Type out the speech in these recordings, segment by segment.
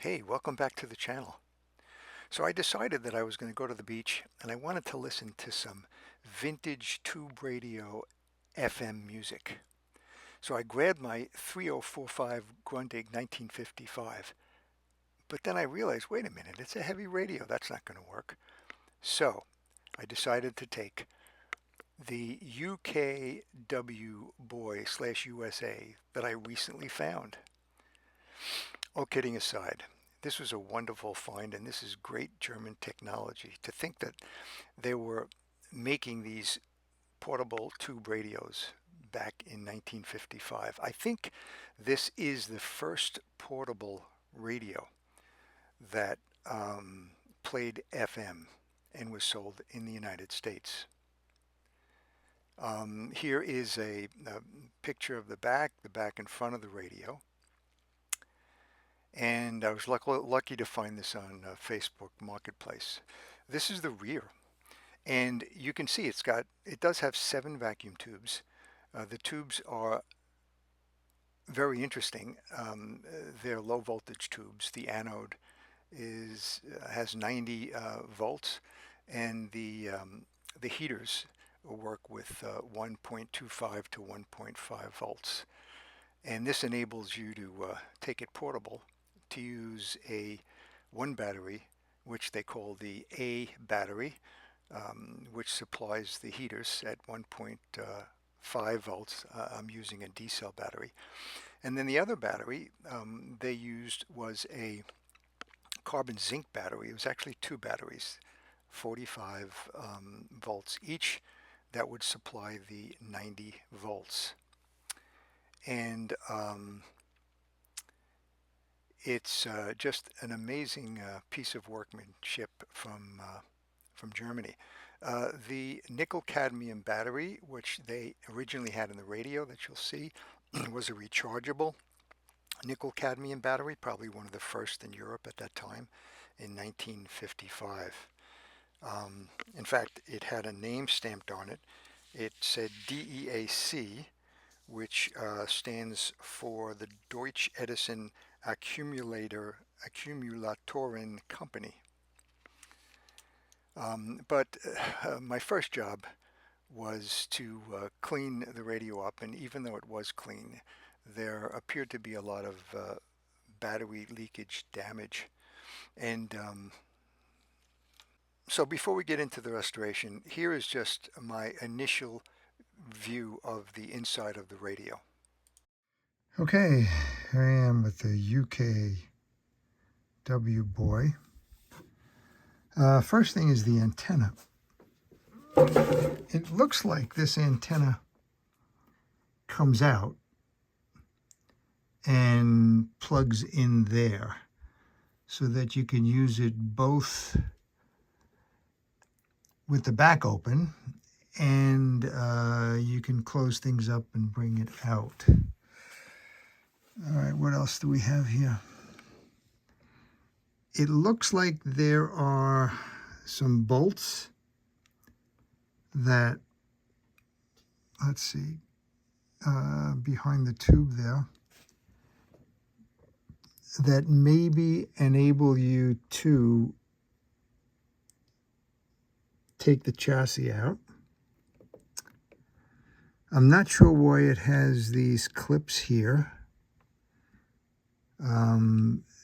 Hey, welcome back to the channel. So I decided that I was going to go to the beach and I wanted to listen to some vintage tube radio FM music. So I grabbed my 3045 Grundig 1955, but then I realized, wait a minute, it's a heavy radio. That's not going to work. So I decided to take the Ukw-Boy / USA that I recently found. All kidding aside, this was a wonderful find, and this is great German technology. To think that they were making these portable tube radios back in 1955. I think this is the first portable radio that played FM and was sold in the United States. Here is a picture of the back and front of the radio. And I was lucky to find this on Facebook Marketplace. This is the rear, and you can see it does have 7 vacuum tubes. The tubes are very interesting. They're low voltage tubes. The anode has 90 volts, and the heaters work with 1.25 to 1.5 volts. And this enables you to take it portable, to use one battery, which they call the A battery, which supplies the heaters at 1.5 volts. I'm using a D-cell battery. And then the other battery they used was a carbon-zinc battery. It was actually 2 batteries, 45 volts each, that would supply the 90 volts. And it's just an amazing piece of workmanship from Germany. The nickel-cadmium battery, which they originally had in the radio that you'll see, was a rechargeable nickel-cadmium battery, probably one of the first in Europe at that time in 1955. In fact, it had a name stamped on it. It said DEAC, which stands for the Deutsche Edison Accumulatoren Company. But my first job was to clean the radio up, and even though it was clean, there appeared to be a lot of battery leakage damage. And so before we get into the restoration, here is just my initial view of the inside of the radio. Okay, here I am with the Ukw-Boy. First thing is the antenna. It looks like this antenna comes out and plugs in there so that you can use it both with the back open, and you can close things up and bring it out. All right, what else do we have here? It looks like there are some bolts that, let's see, behind the tube there, that maybe enable you to take the chassis out. I'm not sure why it has these clips here.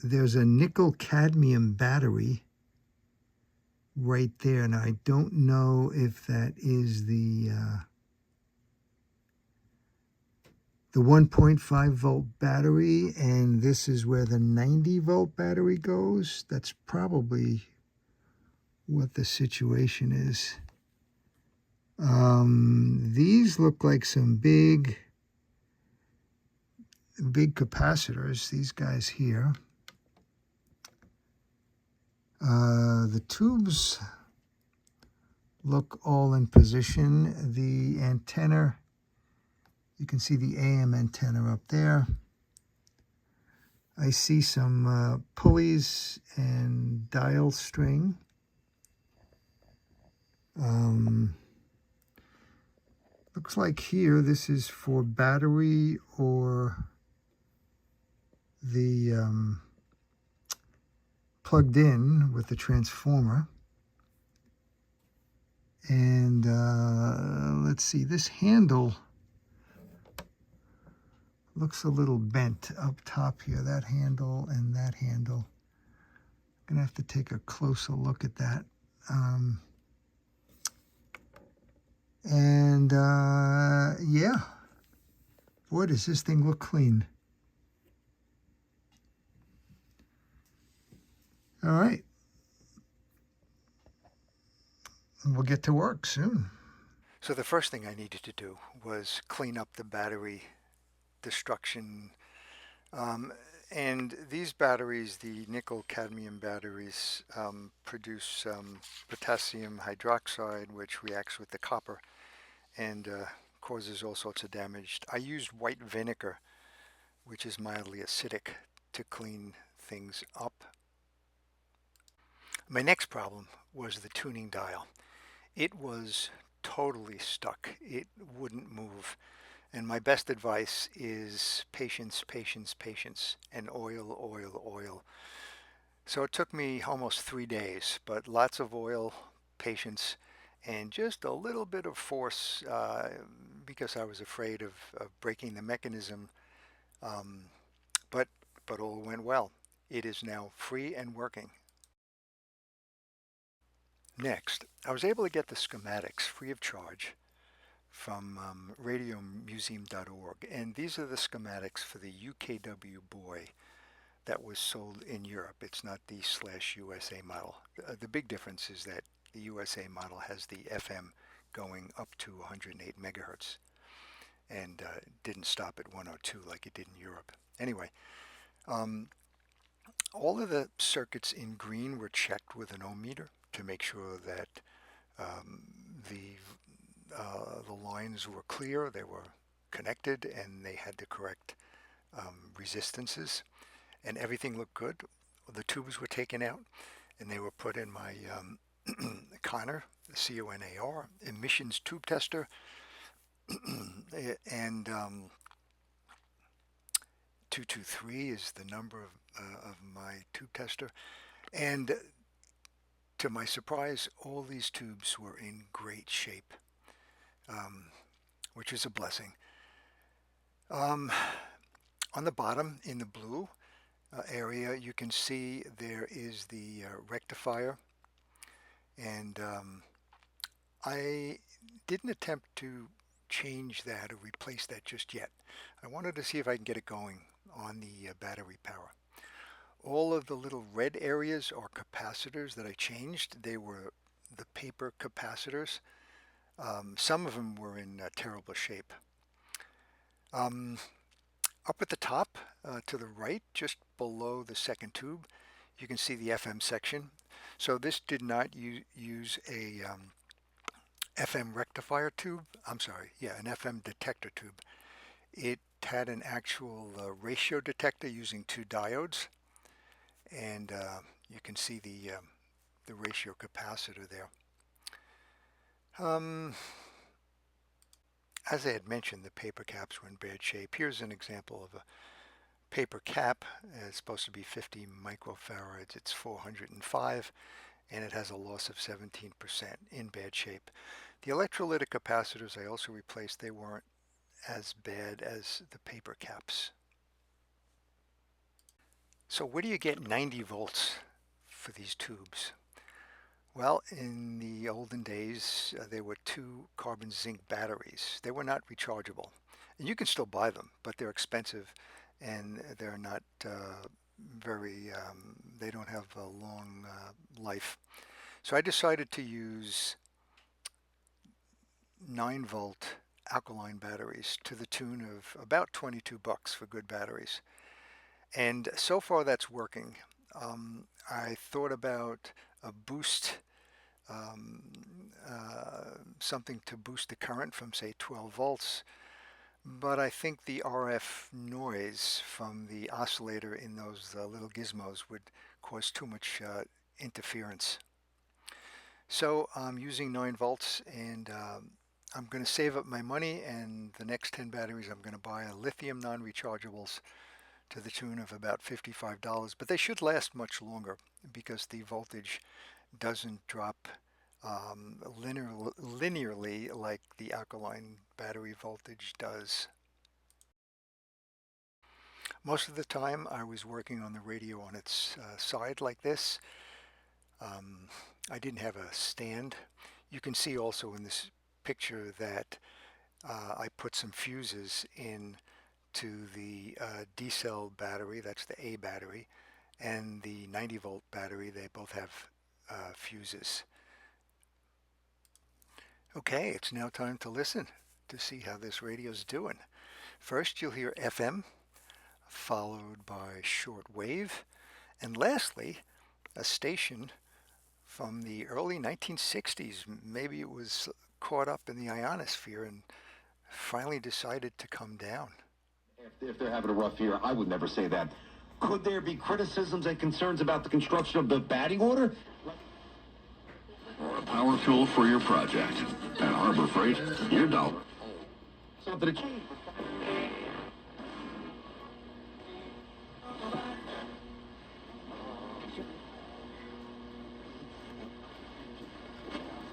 There's a nickel-cadmium battery right there. Now, I don't know if that is the 1.5 volt battery, and this is where the 90 volt battery goes. That's probably what the situation is. These look like some big capacitors, these guys here. The tubes look all in position. The antenna, you can see the AM antenna up there. I see some pulleys and dial string. Looks like here this is for battery or the plugged in with the transformer. And let's see, this handle looks a little bent up top here, that handle and that handle. I'm gonna have to take a closer look at that. Yeah, boy, does this thing look clean. All right, we'll get to work soon. So the first thing I needed to do was clean up the battery destruction. Um, and these batteries, the nickel cadmium batteries, produce potassium hydroxide, which reacts with the copper and causes all sorts of damage. I used white vinegar, which is mildly acidic, to clean things up. My next problem was the tuning dial. It was totally stuck. It wouldn't move. And my best advice is patience, patience, patience, and oil, oil, oil. So it took me almost 3 days, but lots of oil, patience, and just a little bit of force because I was afraid of breaking the mechanism. Um, but, but all went well. It is now free and working. Next, I was able to get the schematics free of charge from radiomuseum.org, and these are the schematics for the Ukw-Boy that was sold in Europe. It's not the /USA model. The big difference is that the USA model has the FM going up to 108 megahertz and didn't stop at 102 like it did in Europe. Anyway, all of the circuits in green were checked with an ohm meter to make sure that um, the the lines were clear, they were connected, and they had the correct resistances, and everything looked good. The tubes were taken out, and they were put in my Conner, the CONAR, emissions tube tester, and 223 is the number of my tube tester. And to my surprise, all these tubes were in great shape, which is a blessing. On the bottom, in the blue area, you can see there is the rectifier, and I didn't attempt to change that or replace that just yet. I wanted to see if I can get it going on the battery power. All of the little red areas are capacitors that I changed. They were the paper capacitors. Some of them were in terrible shape. Up at the top to the right, just below the second tube, you can see the FM section. So this did not use a FM rectifier tube. I'm sorry, yeah, an FM detector tube. It had an actual ratio detector using two diodes, and you can see the ratio capacitor there. As I had mentioned, the paper caps were in bad shape. Here's an example of a paper cap. It's supposed to be 50 microfarads. It's 405, and it has a loss of 17%, in bad shape. The electrolytic capacitors I also replaced. They weren't as bad as the paper caps. So where do you get 90 volts for these tubes? Well, in the olden days, there were two carbon zinc batteries. They were not rechargeable. And you can still buy them, but they're expensive and they're not they don't have a long life. So I decided to use 9-volt alkaline batteries to the tune of about 22 bucks for good batteries. And so far that's working. I thought about a boost, something to boost the current from say 12 volts, but I think the RF noise from the oscillator in those little gizmos would cause too much interference. So I'm using 9 volts, and I'm going to save up my money, and the next 10 batteries I'm going to buy are lithium non-rechargeables to the tune of about $55, but they should last much longer because the voltage doesn't drop linearly like the alkaline battery voltage does. Most of the time I was working on the radio on its side like this. I didn't have a stand. You can see also in this picture that I put some fuses in to the D-cell battery, that's the A battery, and the 90-volt battery. They both have fuses. Okay, it's now time to listen to see how this radio's doing. First you'll hear FM, followed by short wave, and lastly a station from the early 1960s. Maybe it was caught up in the ionosphere and finally decided to come down. If they're having a rough year, I would never say that. Could there be criticisms and concerns about the construction of the batting order? Or a power tool for your project. At Harbor Freight, your dollar. Something to change.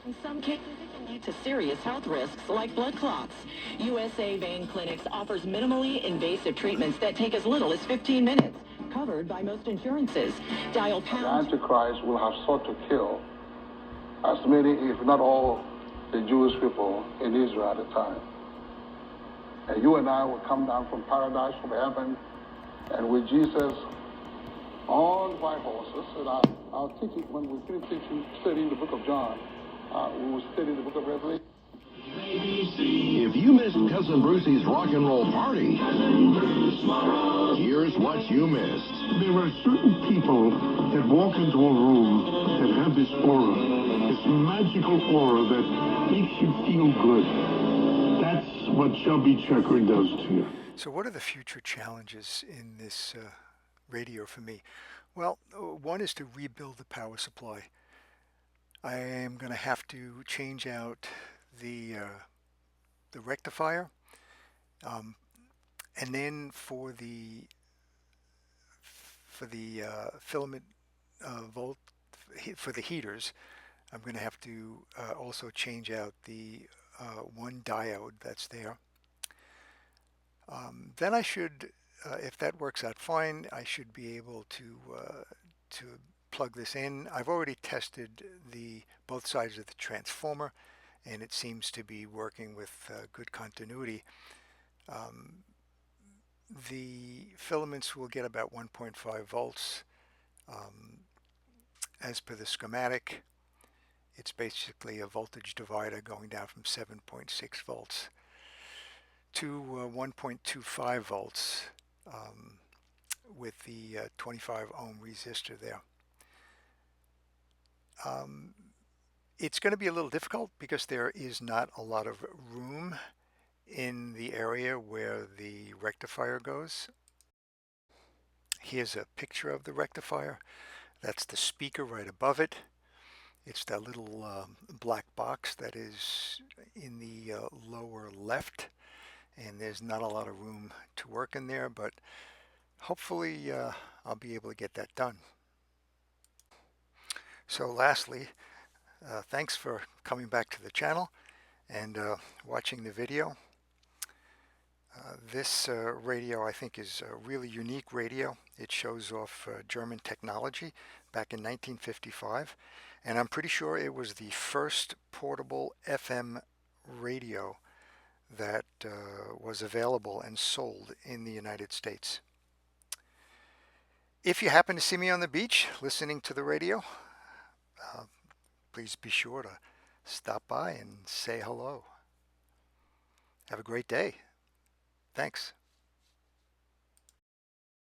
In some cases, it can lead to serious health risks like blood clots. USA Vein Clinics offers minimally invasive treatments that take as little as 15 minutes, covered by most insurances. Dial The pound. Antichrist will have sought to kill as many, if not all, the Jewish people in Israel at the time. And you and I will come down from paradise, from heaven, and with Jesus on white horses. And I'll teach you when we finish teaching, studying the book of John. We will study the book of Revelation. If you missed Cousin Brucey's rock and roll party, here's what you missed. There are certain people that walk into a room that have this aura, this magical aura that makes you feel good. That's what chubby checker does to you. So what are the future challenges in this radio for me? Well, one is to rebuild the power supply. I am going to have to change out the rectifier, and then for the filament volt for the heaters, I'm going to have to also change out the one diode that's there. Then I should, if that works out fine, I should be able to plug this in. I've already tested both sides of the transformer, and it seems to be working with good continuity. The filaments will get about 1.5 volts as per the schematic. It's basically a voltage divider going down from 7.6 volts to 1.25 volts with the 25 ohm resistor there. It's going to be a little difficult because there is not a lot of room in the area where the rectifier goes. Here's a picture of the rectifier. That's the speaker right above it. It's that little black box that is in the lower left, and there's not a lot of room to work in there, but hopefully I'll be able to get that done. So lastly, thanks for coming back to the channel and watching the video. This radio, I think, is a really unique radio. It shows off German technology back in 1955, and I'm pretty sure it was the first portable FM radio that was available and sold in the United States. If you happen to see me on the beach listening to the radio, please be sure to stop by and say hello. Have a great day. Thanks.